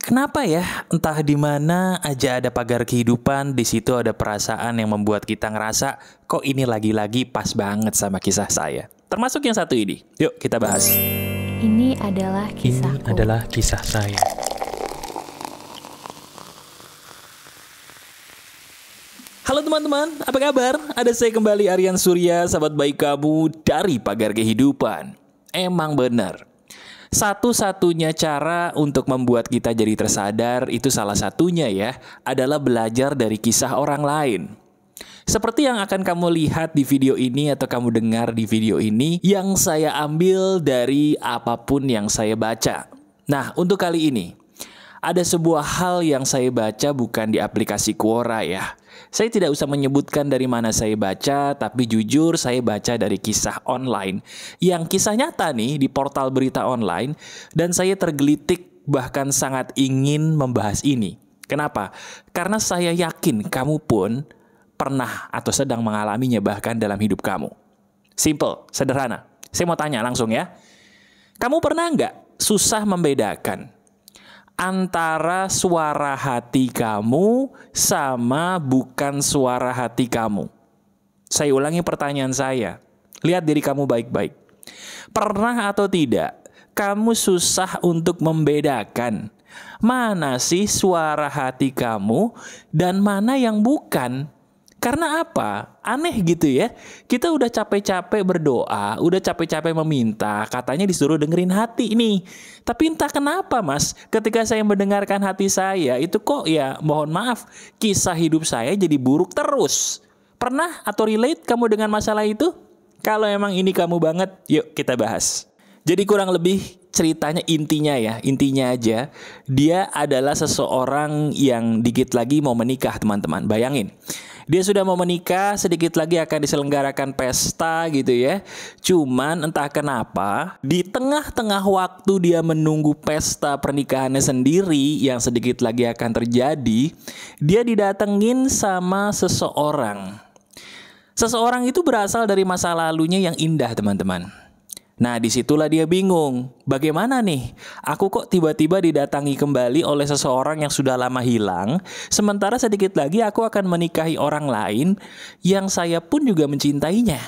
Kenapa ya? Entah di mana aja ada pagar kehidupan, di situ ada perasaan yang membuat kita ngerasa, kok ini lagi-lagi pas banget sama kisah saya. Termasuk yang satu ini. Yuk kita bahas. Ini adalah kisahku. Ini adalah kisah saya. Halo teman-teman, apa kabar? Ada saya kembali, Aryan Surya, sahabat baik kamu dari Pagar Kehidupan. Emang benar. Satu-satunya cara untuk membuat kita jadi tersadar, itu salah satunya ya, adalah belajar dari kisah orang lain. Seperti yang akan kamu lihat di video ini atau kamu dengar di video ini, yang saya ambil dari apapun yang saya baca. Nah, untuk kali ini, ada sebuah hal yang saya baca bukan di aplikasi Quora ya. Saya tidak usah menyebutkan dari mana saya baca, tapi jujur saya baca dari kisah online. Yang kisah nyata nih di portal berita online, dan saya tergelitik bahkan sangat ingin membahas ini. Kenapa? Karena saya yakin kamu pun pernah atau sedang mengalaminya bahkan dalam hidup kamu. Simple, sederhana. Saya mau tanya langsung ya. Kamu pernah nggak susah membedakan antara suara hati kamu sama bukan suara hati kamu? Saya ulangi pertanyaan saya. Lihat diri kamu baik-baik. Pernah atau tidak kamu susah untuk membedakan mana sih suara hati kamu dan mana yang bukan? Karena apa? Aneh gitu ya. Kita udah capek-capek berdoa, udah capek-capek meminta, katanya disuruh dengerin hati nih. Tapi entah kenapa mas, ketika saya mendengarkan hati saya, itu kok ya mohon maaf, kisah hidup saya jadi buruk terus. Pernah atau relate kamu dengan masalah itu? Kalau emang ini kamu banget, yuk kita bahas. Jadi kurang lebih ceritanya intinya aja, dia adalah seseorang yang dikit lagi mau menikah teman-teman, bayangin. Dia sudah mau menikah, sedikit lagi akan diselenggarakan pesta gitu ya. Cuman entah kenapa, di tengah-tengah waktu dia menunggu pesta pernikahannya sendiri yang sedikit lagi akan terjadi, dia didatengin sama seseorang. Seseorang itu berasal dari masa lalunya yang indah teman-teman. Nah disitulah dia bingung, bagaimana nih, aku kok tiba-tiba didatangi kembali oleh seseorang yang sudah lama hilang, sementara sedikit lagi aku akan menikahi orang lain yang saya pun juga mencintainya.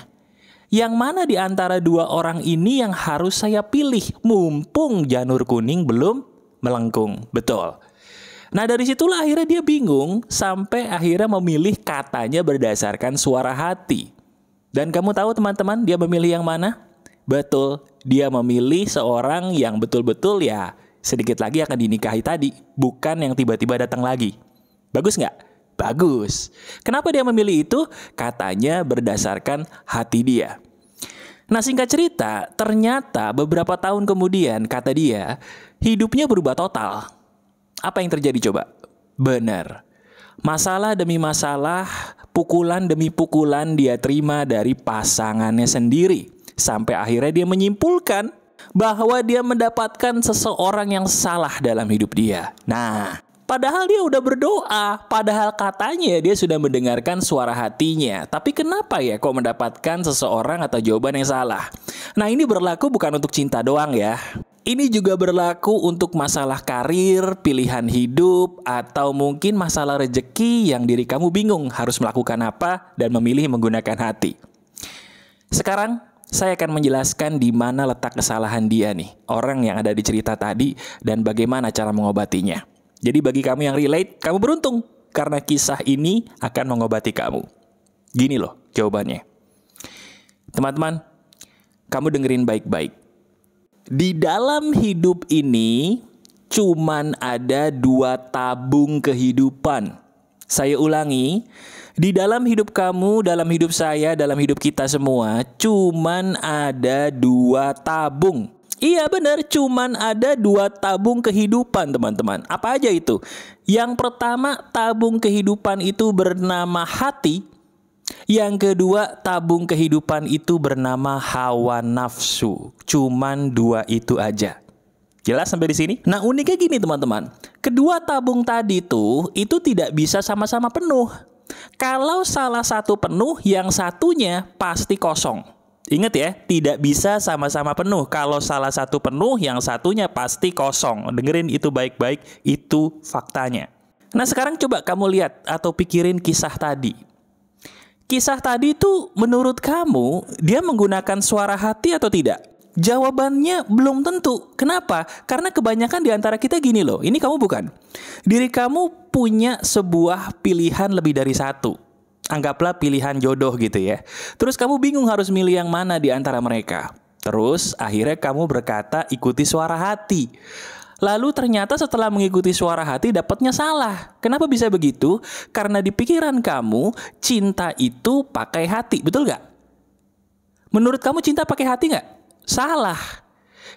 Yang mana di antara dua orang ini yang harus saya pilih, mumpung janur kuning belum melengkung, betul. Nah dari situlah akhirnya dia bingung, sampai akhirnya memilih katanya berdasarkan suara hati. Dan kamu tahu teman-teman dia memilih yang mana? Betul, dia memilih seorang yang betul-betul ya sedikit lagi akan dinikahi tadi, bukan yang tiba-tiba datang lagi. Bagus nggak? Bagus. Kenapa dia memilih itu? Katanya berdasarkan hati dia. Nah singkat cerita, ternyata beberapa tahun kemudian kata dia, hidupnya berubah total. Apa yang terjadi coba? Benar. Masalah demi masalah, pukulan demi pukulan dia terima dari pasangannya sendiri. Sampai akhirnya dia menyimpulkan bahwa dia mendapatkan seseorang yang salah dalam hidup dia. Nah, padahal dia udah berdoa, padahal katanya dia sudah mendengarkan suara hatinya. Tapi kenapa ya kok mendapatkan seseorang atau jawaban yang salah? Nah, ini berlaku bukan untuk cinta doang ya. Ini juga berlaku untuk masalah karir, pilihan hidup, atau mungkin masalah rezeki yang diri kamu bingung harus melakukan apa dan memilih menggunakan hati. Sekarang saya akan menjelaskan di mana letak kesalahan dia nih, orang yang ada di cerita tadi, dan bagaimana cara mengobatinya. Jadi bagi kamu yang relate, kamu beruntung, karena kisah ini akan mengobati kamu. Gini loh jawabannya. Teman-teman, kamu dengerin baik-baik. Di dalam hidup ini, cuman ada 2 tabung kehidupan. Saya ulangi, di dalam hidup kamu, dalam hidup saya, dalam hidup kita semua, cuman ada 2 tabung. Iya benar, cuman ada 2 tabung kehidupan teman-teman. Apa aja itu? Yang pertama, tabung kehidupan itu bernama hati. Yang kedua, tabung kehidupan itu bernama hawa nafsu. Cuman 2 itu aja. Jelas sampai di sini? Nah uniknya gini teman-teman, kedua tabung tadi itu tidak bisa sama-sama penuh. Kalau salah satu penuh, yang satunya pasti kosong. Ingat ya, tidak bisa sama-sama penuh. Kalau salah satu penuh, yang satunya pasti kosong. Dengerin itu baik-baik, itu faktanya. Nah sekarang coba kamu lihat atau pikirin kisah tadi. Kisah tadi itu menurut kamu, dia menggunakan suara hati atau tidak? Jawabannya belum tentu. Kenapa? Karena kebanyakan di antara kita gini loh, ini kamu bukan. Diri kamu punya sebuah pilihan lebih dari satu. Anggaplah pilihan jodoh gitu ya. Terus kamu bingung harus milih yang mana di antara mereka. Terus akhirnya kamu berkata ikuti suara hati. Lalu ternyata setelah mengikuti suara hati dapatnya salah. Kenapa bisa begitu? Karena di pikiran kamu cinta itu pakai hati, betul gak? Menurut kamu cinta pakai hati gak? Salah.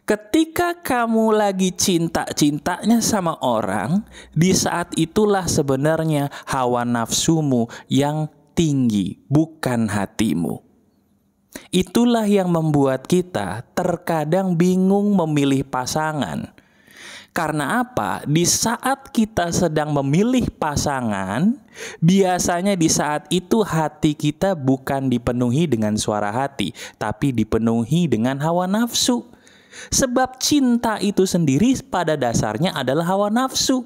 Ketika kamu lagi cinta-cintanya sama orang, di saat itulah sebenarnya hawa nafsumu yang tinggi, bukan hatimu. Itulah yang membuat kita terkadang bingung memilih pasangan. Karena apa? Di saat kita sedang memilih pasangan, biasanya di saat itu hati kita bukan dipenuhi dengan suara hati, tapi dipenuhi dengan hawa nafsu. Sebab cinta itu sendiri pada dasarnya adalah hawa nafsu.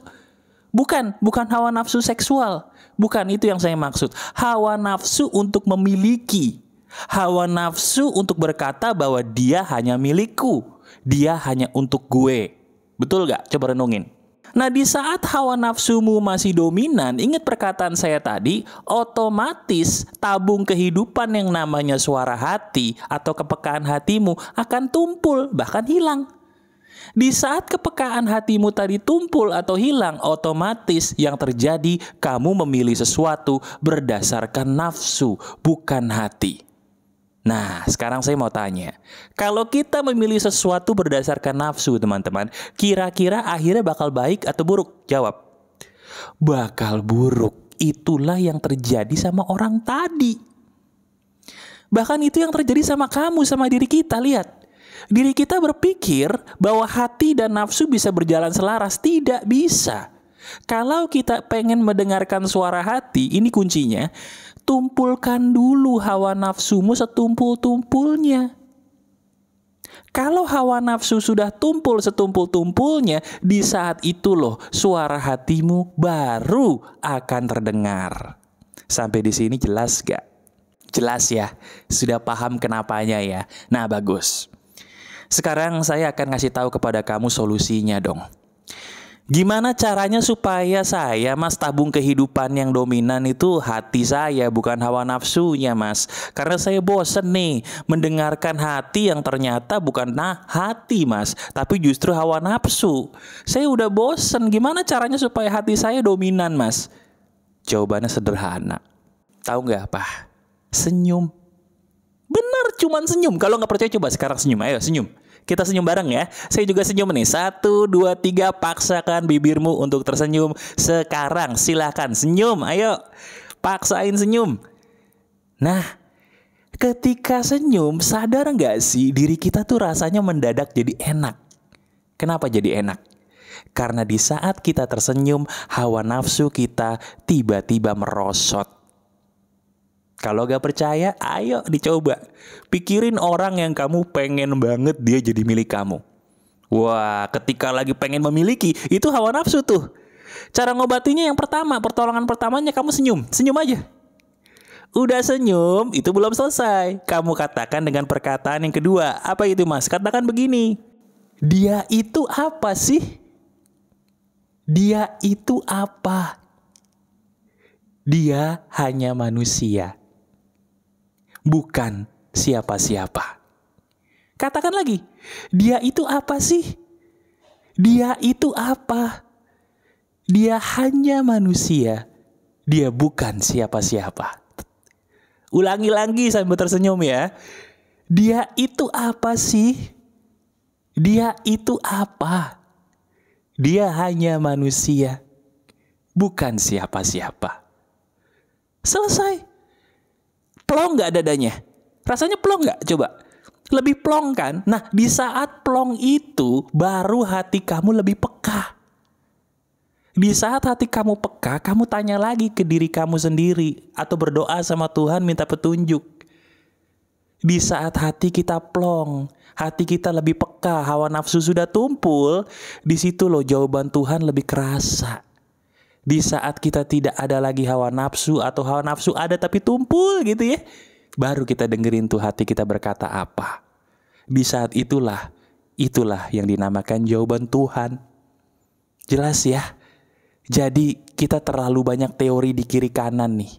Bukan hawa nafsu seksual. Bukan itu yang saya maksud. Hawa nafsu untuk memiliki. Hawa nafsu untuk berkata bahwa dia hanya milikku. Dia hanya untuk gue. Betul gak? Coba renungin. Nah di saat hawa nafsumu masih dominan, ingat perkataan saya tadi, otomatis tabung kehidupan yang namanya suara hati atau kepekaan hatimu akan tumpul, bahkan hilang. Di saat kepekaan hatimu tadi tumpul atau hilang, otomatis yang terjadi kamu memilih sesuatu berdasarkan nafsu, bukan hati. Nah, sekarang saya mau tanya, kalau kita memilih sesuatu berdasarkan nafsu, teman-teman, kira-kira akhirnya bakal baik atau buruk? Jawab. Bakal buruk. Itulah yang terjadi sama orang tadi. Bahkan itu yang terjadi sama kamu, sama diri kita. Lihat. Diri kita berpikir bahwa hati dan nafsu bisa berjalan selaras. Tidak bisa. Kalau kita pengen mendengarkan suara hati, ini kuncinya, tumpulkan dulu hawa nafsumu setumpul-tumpulnya. Kalau hawa nafsu sudah tumpul setumpul-tumpulnya, di saat itu loh suara hatimu baru akan terdengar. Sampai di sini jelas gak? Jelas ya? Sudah paham kenapanya ya? Nah bagus. Sekarang saya akan ngasih tahu kepada kamu solusinya dong. Gimana caranya supaya saya, Mas, tabung kehidupan yang dominan itu hati saya, bukan hawa nafsunya, Mas. Karena saya bosen nih mendengarkan hati yang ternyata bukan hati, Mas, tapi justru hawa nafsu. Saya udah bosen. Gimana caranya supaya hati saya dominan, Mas? Jawabannya sederhana. Tahu nggak apa? Senyum. Benar, cuman senyum. Kalau nggak percaya coba sekarang senyum. Ayo senyum. Kita senyum bareng ya. Saya juga senyum nih. 1, 2, 3. Paksakan bibirmu untuk tersenyum sekarang. Silakan senyum. Ayo. Paksain senyum. Nah, ketika senyum, sadar nggak sih diri kita tuh rasanya mendadak jadi enak. Kenapa jadi enak? Karena di saat kita tersenyum, hawa nafsu kita tiba-tiba merosot. Kalau gak percaya, ayo dicoba. Pikirin orang yang kamu pengen banget dia jadi milik kamu. Wah, ketika lagi pengen memiliki, itu hawa nafsu tuh. Cara ngobatinya yang pertama, pertolongan pertamanya kamu senyum. Senyum aja. Udah senyum, itu belum selesai. Kamu katakan dengan perkataan yang kedua. Apa itu, Mas? Katakan begini. Dia itu apa sih? Dia itu apa? Dia hanya manusia. Bukan siapa-siapa. Katakan lagi, dia itu apa sih? Dia itu apa? Dia hanya manusia. Dia bukan siapa-siapa. Ulangi lagi sambil tersenyum ya. Dia itu apa sih? Dia itu apa? Dia hanya manusia. Bukan siapa-siapa. Selesai. Plong gak dadanya? Rasanya plong gak? Coba. Lebih plong kan? Nah, di saat plong itu, baru hati kamu lebih peka. Di saat hati kamu peka, kamu tanya lagi ke diri kamu sendiri. Atau berdoa sama Tuhan minta petunjuk. Di saat hati kita plong, hati kita lebih peka, hawa nafsu sudah tumpul, di situ loh jawaban Tuhan lebih kerasa. Di saat kita tidak ada lagi hawa nafsu, atau hawa nafsu ada tapi tumpul gitu ya, baru kita dengerin tuh hati kita berkata apa. Di saat itulah yang dinamakan jawaban Tuhan. Jelas ya? Jadi kita terlalu banyak teori di kiri kanan nih,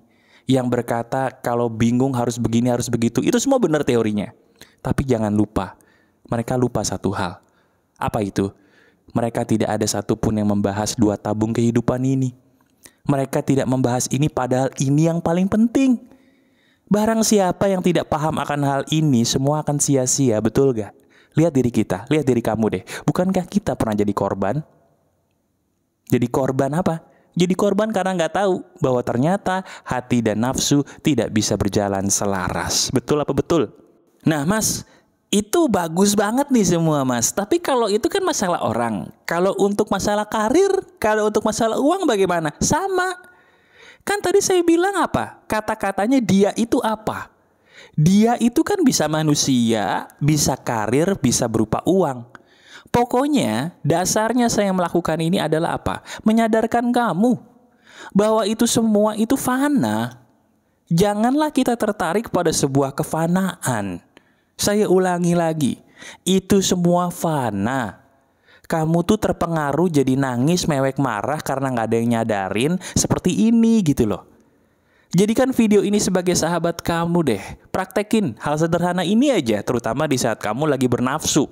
yang berkata kalau bingung harus begini, harus begitu. Itu semua benar teorinya. Tapi jangan lupa, mereka lupa satu hal. Apa itu? Mereka tidak ada satupun yang membahas 2 tabung kehidupan ini. Mereka tidak membahas ini, padahal ini yang paling penting. Barang siapa yang tidak paham akan hal ini, semua akan sia-sia, betul gak? Lihat diri kita, lihat diri kamu deh. Bukankah kita pernah jadi korban? Jadi korban apa? Jadi korban karena nggak tahu bahwa ternyata hati dan nafsu tidak bisa berjalan selaras. Betul apa betul? Nah mas, itu bagus banget nih semua mas. Tapi kalau itu kan masalah orang. Kalau untuk masalah karir, kalau untuk masalah uang bagaimana? Sama. Kan tadi saya bilang apa? Kata-katanya dia itu apa? Dia itu kan bisa manusia, bisa karir, bisa berupa uang. Pokoknya dasarnya saya melakukan ini adalah apa? Menyadarkan kamu bahwa itu semua itu fana. Janganlah kita tertarik pada sebuah kefanaan. Saya ulangi lagi, itu semua fana. Kamu tuh terpengaruh jadi nangis, mewek, marah karena gak ada yang nyadarin seperti ini gitu loh. Jadikan video ini sebagai sahabat kamu deh. Praktekin hal sederhana ini aja, terutama di saat kamu lagi bernafsu.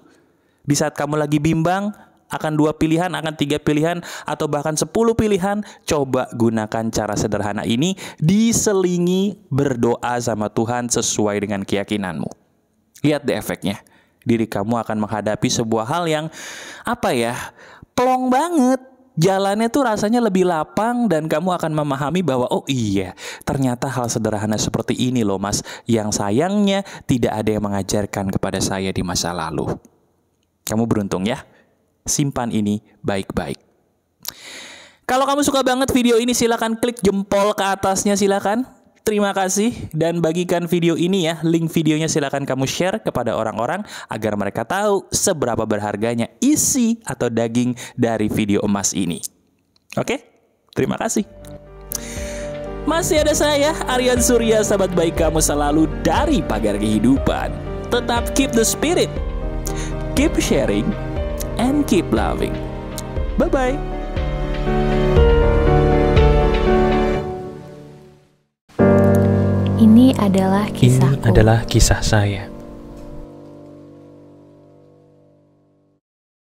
Di saat kamu lagi bimbang, akan 2 pilihan, akan 3 pilihan, atau bahkan 10 pilihan, coba gunakan cara sederhana ini, diselingi berdoa sama Tuhan sesuai dengan keyakinanmu. Lihat deh efeknya. Diri kamu akan menghadapi sebuah hal yang, plong banget. Jalannya tuh rasanya lebih lapang dan kamu akan memahami bahwa oh iya, ternyata hal sederhana seperti ini loh mas, yang sayangnya tidak ada yang mengajarkan kepada saya di masa lalu. Kamu beruntung ya. Simpan ini baik-baik. Kalau kamu suka banget video ini, silakan klik jempol ke atasnya, silakan. Terima kasih dan bagikan video ini ya. Link videonya silakan kamu share kepada orang-orang agar mereka tahu seberapa berharganya isi atau daging dari video emas ini. Oke? Terima kasih. Masih ada saya, Aryan Surya, sahabat baik kamu selalu dari Pagar Kehidupan. Tetap keep the spirit. Keep sharing and keep loving. Bye-bye. Ini adalah kisahku. Ini adalah kisah saya.